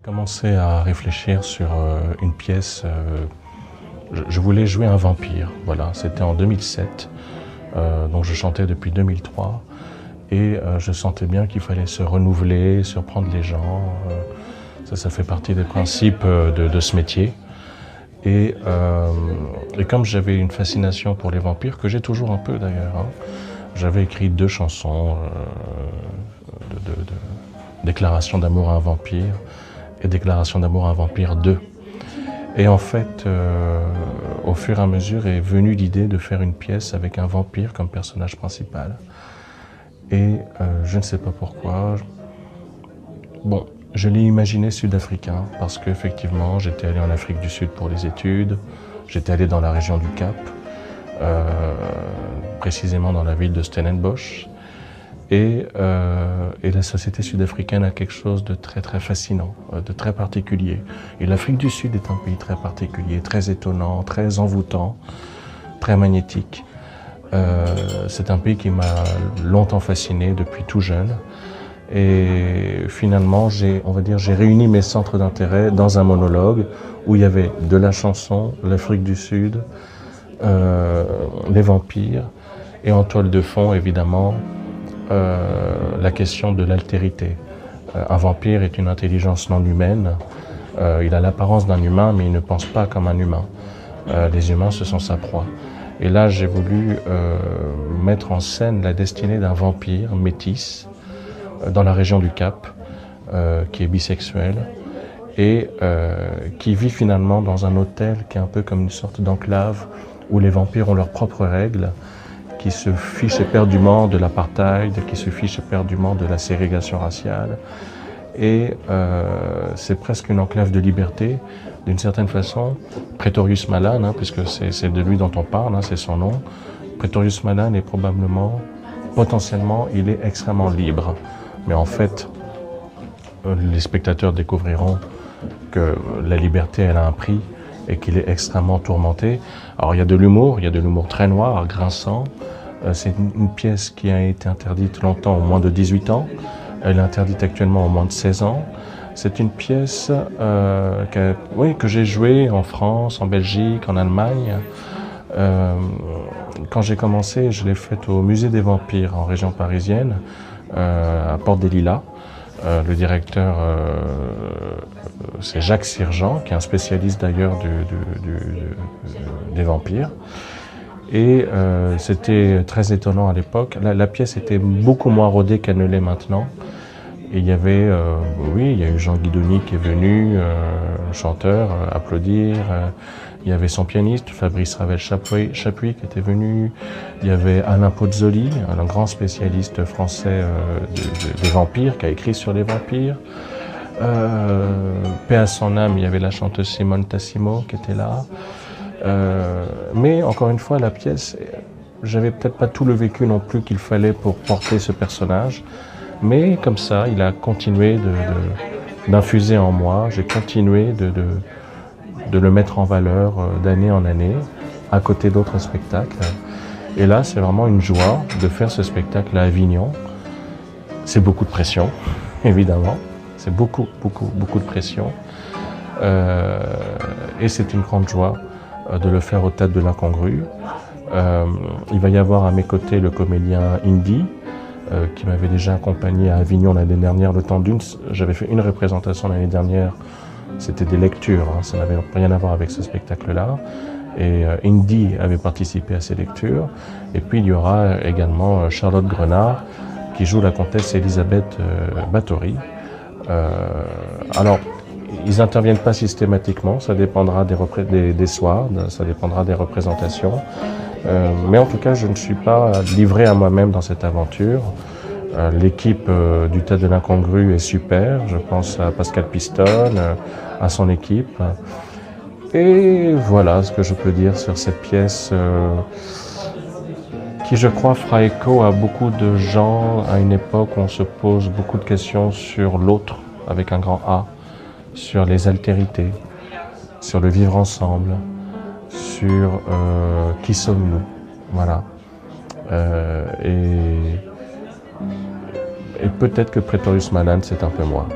Commencé à réfléchir sur une pièce. Je voulais jouer un vampire. Voilà, c'était en 2007. Donc je chantais depuis 2003 et je sentais bien qu'il fallait se renouveler, surprendre les gens. Ça fait partie des principes de ce métier. Et comme j'avais une fascination pour les vampires, que j'ai toujours un peu d'ailleurs, hein, j'avais écrit 2 chansons, de déclaration d'amour à un vampire et déclaration d'amour à un vampire 2. Et en fait, au fur et à mesure est venue l'idée de faire une pièce avec un vampire comme personnage principal. Et je ne sais pas pourquoi. Bon, je l'ai imaginé sud-africain parce qu'effectivement, j'étais allé en Afrique du Sud pour les études. J'étais allé dans la région du Cap, précisément dans la ville de Stellenbosch. Et la société sud-africaine a quelque chose de très très fascinant, de très particulier. Et l'Afrique du Sud est un pays très particulier, très étonnant, très envoûtant, très magnétique. C'est un pays qui m'a longtemps fasciné depuis tout jeune. Et finalement, j'ai réuni mes centres d'intérêt dans un monologue où il y avait de la chanson, l'Afrique du Sud, les vampires, et en toile de fond, évidemment, la question de l'altérité. Un vampire est une intelligence non humaine. Il a l'apparence d'un humain, mais il ne pense pas comme un humain. Les humains, ce sont sa proie. Et là, j'ai voulu mettre en scène la destinée d'un vampire métis dans la région du Cap, qui est bisexuel et qui vit finalement dans un hôtel qui est un peu comme une sorte d'enclave où les vampires ont leurs propres règles, qui se fichent éperdument de l'apartheid, qui se fichent éperdument de la ségrégation raciale. Et c'est presque une enclave de liberté, d'une certaine façon. Pretorius Malan, hein, puisque c'est de lui dont on parle, hein, c'est son nom. Pretorius Malan est potentiellement, il est extrêmement libre. Mais en fait, les spectateurs découvriront que la liberté, elle a un prix et qu'il est extrêmement tourmenté. Alors il y a de l'humour très noir, grinçant. C'est une pièce qui a été interdite longtemps aux moins de 18 ans. Elle est interdite actuellement aux moins de 16 ans. C'est une pièce que j'ai jouée en France, en Belgique, en Allemagne. Quand j'ai commencé, je l'ai faite au Musée des Vampires en région parisienne, à Porte des Lilas. Le directeur, c'est Jacques Sirjean, qui est un spécialiste d'ailleurs des vampires. Et c'était très étonnant à l'époque. La pièce était beaucoup moins rodée qu'elle ne l'est maintenant. Et il y avait, il y a eu Jean Guidoni qui est venu, chanteur, applaudir. Il y avait son pianiste, Fabrice Ravel-Chapuis, qui était venu. Il y avait Alain Pozzoli, un grand spécialiste français des vampires, qui a écrit sur les vampires. Paix à son âme, il y avait la chanteuse Simone Tassimo qui était là. Mais encore une fois, la pièce, j'avais peut-être pas tout le vécu non plus qu'il fallait pour porter ce personnage. Mais comme ça, il a continué d'infuser en moi. J'ai continué de le mettre en valeur d'année en année, à côté d'autres spectacles. Et là, c'est vraiment une joie de faire ce spectacle à Avignon. C'est beaucoup de pression, évidemment. C'est beaucoup de pression. Et c'est une grande joie de le faire au Théâtre de l'Incongru. Il va y avoir à mes côtés le comédien Indy, qui m'avait déjà accompagné à Avignon l'année dernière. J'avais fait une représentation l'année dernière. C'était des lectures, hein, ça n'avait rien à voir avec ce spectacle-là. Et Indy avait participé à ces lectures. Et puis il y aura également Charlotte Grenard, qui joue la comtesse Elisabeth Báthory. Alors, ils n'interviennent pas systématiquement, ça dépendra des soirs, ça dépendra des représentations. Mais en tout cas, je ne suis pas livré à moi-même dans cette aventure. L'équipe du Théâtre de l'Incongru est super. Je pense à Pascal Pistone, à son équipe. Et voilà ce que je peux dire sur cette pièce qui, je crois, fera écho à beaucoup de gens à une époque où on se pose beaucoup de questions sur l'autre, avec un grand A, sur les altérités, sur le vivre ensemble, sur qui sommes-nous, voilà. Et peut-être que Pretorius Malan, c'est un peu moi.